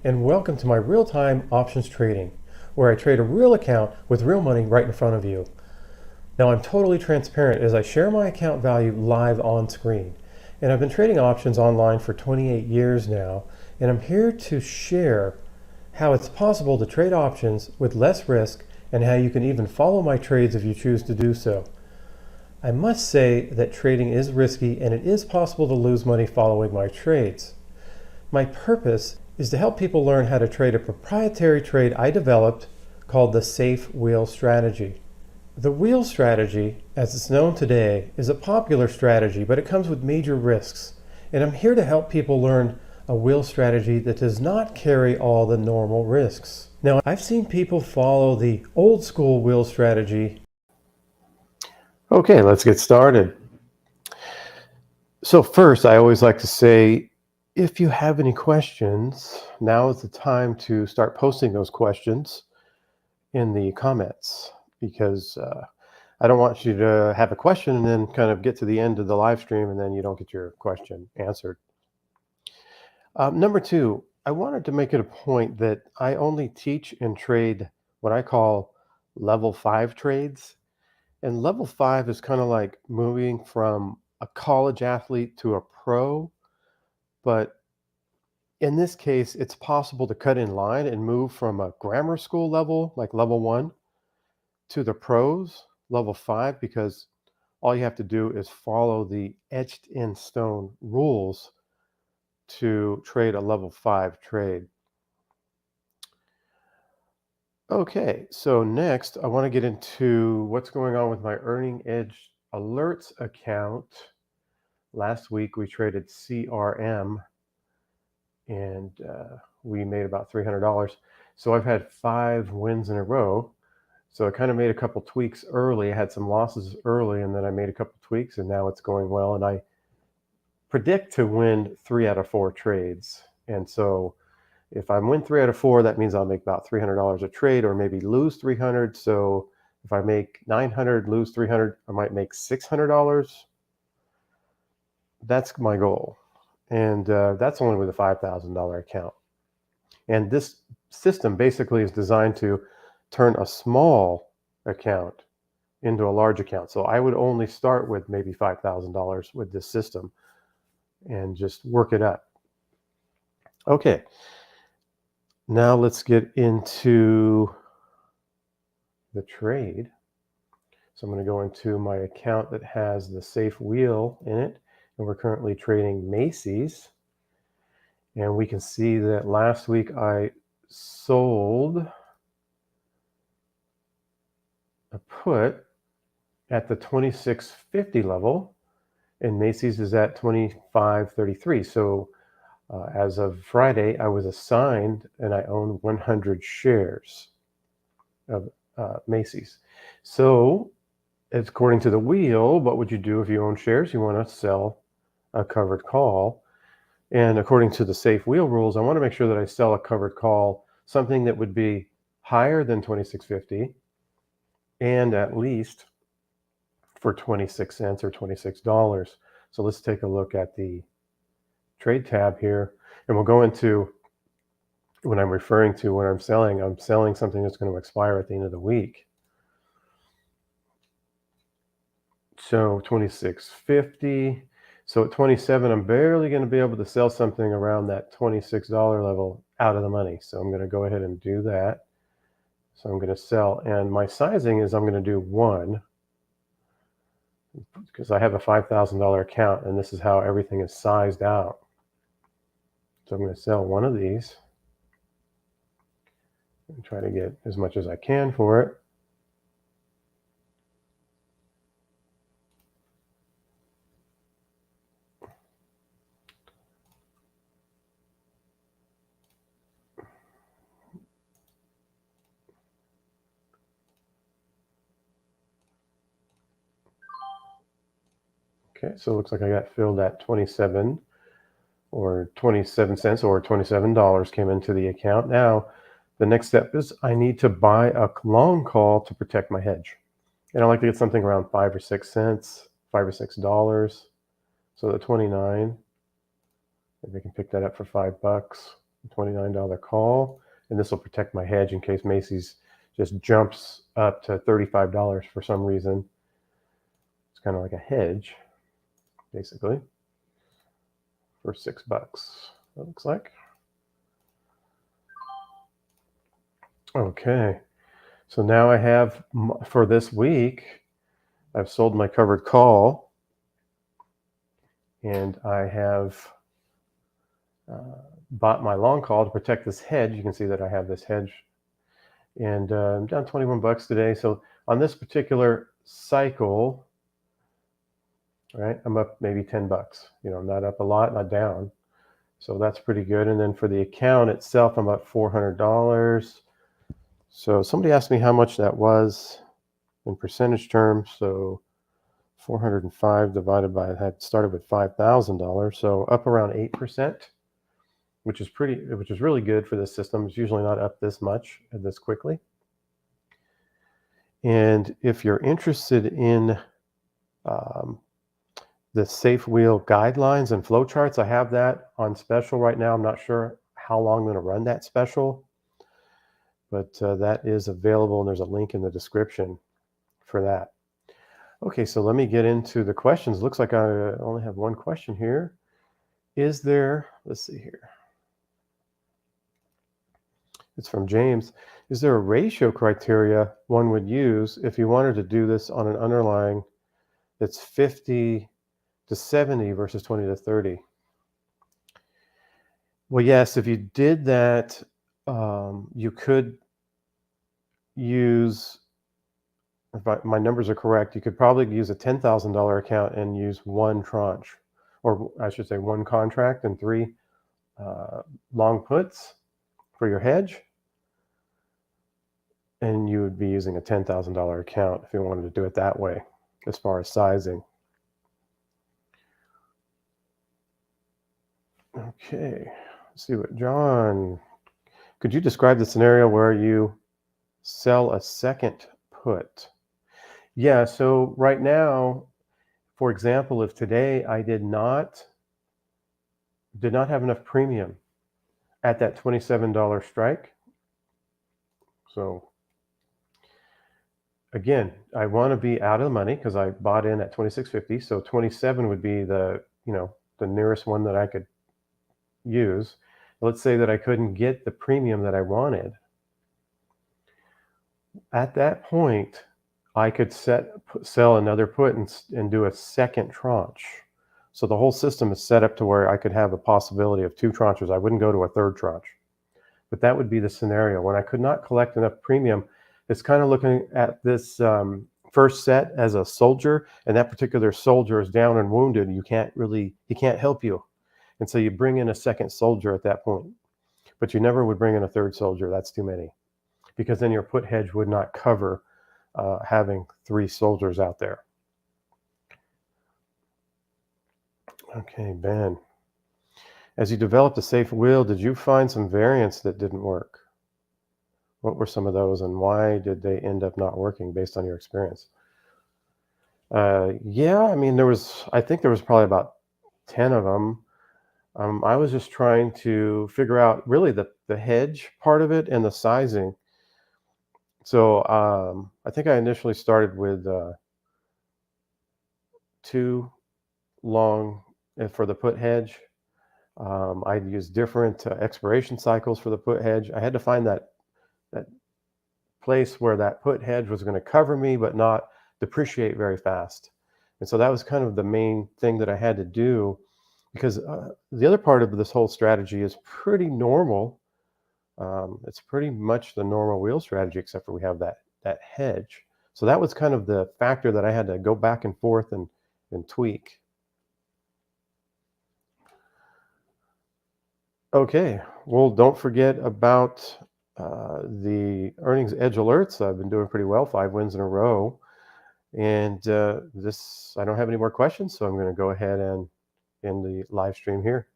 and welcome to my real-time options trading, where I trade a real account with real money right in front of you. Now I'm totally transparent as I share my account value live on screen. And I've been trading options online for 28 years now, and I'm here to share how it's possible to trade options with less risk and how you can even follow my trades if you choose to do so. I must say that trading is risky and it is possible to lose money following my trades. My purpose is to help people learn how to trade a proprietary trade I developed called the safe wheel strategy. The wheel strategy, as it's known today, is a popular strategy, but it comes with major risks. And I'm here to help people learn a wheel strategy that does not carry all the normal risks. Now, I've seen people follow the old school wheel strategy. Okay, let's get started. So first, I always like to say, if you have any questions, now is the time to start posting those questions in the comments, because I don't want you to have a question and then kind of get to the end of the live stream and then you don't get your question answered. Number two, I wanted to make it a point that I only teach and trade what I call level 5 trades. And level 5 is kind of like moving from a college athlete to a pro. But in this case, it's possible to cut in line and move from a grammar school level, like level 1, to the pros, level 5, because all you have to do is follow the etched in stone rules to trade a level 5 trade. Okay, so next I want to get into what's going on with my Earning Edge Alerts account. Last week we traded CRM and we made about $300. So I've had 5 wins in a row. So I kind of made a couple tweaks early. I had some losses early and then I made a couple tweaks and now it's going well. And I predict to win 3 out of 4 trades. And so if I win 3 out of 4, that means I'll make about $300 a trade, or maybe lose 300. So if I make 900, lose 300, I might make $600. That's my goal. And that's only with a $5,000 account. And this system basically is designed to turn a small account into a large account. So I would only start with maybe $5,000 with this system and just work it up. Okay. Now let's get into the trade. So I'm going to go into my account that has the safe wheel in it. And we're currently trading Macy's. And we can see that last week I sold a put at the 26.50 level. And Macy's is at 25.33. So as of Friday, I was assigned and I own 100 shares of Macy's. So, according to the wheel, what would you do if you own shares? You want to sell a covered call. And according to the safe wheel rules, I want to make sure that I sell a covered call, something that would be higher than 26.50 and at least for 26 cents or $26. So let's take a look at the trade tab here, and we'll go into when I'm referring to what I'm selling something that's going to expire at the end of the week. So 26.50. So at 27, I'm barely going to be able to sell something around that $26 level out of the money. So I'm going to go ahead and do that. So I'm going to sell, and my sizing is I'm going to do 1 because I have a $5,000 account, and this is how everything is sized out. So I'm going to sell 1 of these and try to get as much as I can for it. Okay, so it looks like I got filled at 27 or 27 cents or $27 came into the account. Now, the next step is I need to buy a long call to protect my hedge. And I like to get something around 5 or 6 cents, $5 or $6. So the 29, maybe I can pick that up for $5. $29 call, and this will protect my hedge in case Macy's just jumps up to $35 for some reason. It's kind of like a hedge, basically, for $6. That looks like. Okay, so now I have, for this week, I've sold my covered call, and I have bought my long call to protect this hedge. You can see that I have this hedge, and I'm down $21 today. So on this particular cycle, right, I'm up maybe $10. I'm not up a lot, not down. So that's pretty good. And then for the account itself, I'm up $400. So somebody asked me how much that was in percentage terms. So 405 divided by, it had started with $5,000. So up around 8%, which is really good for this system. It's usually not up this much and this quickly. And if you're interested in the Safe Wheel guidelines and flowcharts, I have that on special right now. I'm not sure how long I'm going to run that special, but that is available, and there's a link in the description for that. Okay, so let me get into the questions. Looks like I only have one question here. Let's see here. It's from James. Is there a ratio criteria one would use if you wanted to do this on an underlying that's 50 to 70 versus 20 to 30? Well, yes, if you did that, you could use, if my numbers are correct, you could probably use a $10,000 account and use one tranche, or I should say one contract and 3 long puts for your hedge. And you would be using a $10,000 account if you wanted to do it that way, as far as sizing. Okay, let's see what John, could you describe the scenario where you sell a second put? Yeah, so right now, for example, if today I did not have enough premium at that $27 strike, so again, I want to be out of the money because I bought in at $26.50, so 27 would be the nearest one that I could use. Let's say that I couldn't get the premium that I wanted. At that point, I could sell another put and do a second tranche. So the whole system is set up to where I could have a possibility of 2 tranches. I wouldn't go to a third tranche. But that would be the scenario. When I could not collect enough premium, it's kind of looking at this first set as a soldier, and that particular soldier is down and wounded. He can't help you. And so you bring in a second soldier at that point. But you never would bring in a third soldier. That's too many. Because then your put hedge would not cover having 3 soldiers out there. Okay, Ben. As you developed a safe wheel, did you find some variants that didn't work? What were some of those, and why did they end up not working based on your experience? Yeah, I mean, I think there was probably about 10 of them. I was just trying to figure out really the hedge part of it and the sizing. So I think I initially started with 2 long for the put hedge. I'd use different expiration cycles for the put hedge. I had to find that place where that put hedge was going to cover me but not depreciate very fast. And so that was kind of the main thing that I had to do, because the other part of this whole strategy is pretty normal. It's pretty much the normal wheel strategy, except for we have that hedge. So that was kind of the factor that I had to go back and forth and tweak. Okay, well, don't forget about the earnings edge alerts. I've been doing pretty well, 5 wins in a row. And I don't have any more questions, so I'm going to go ahead and end the live stream here.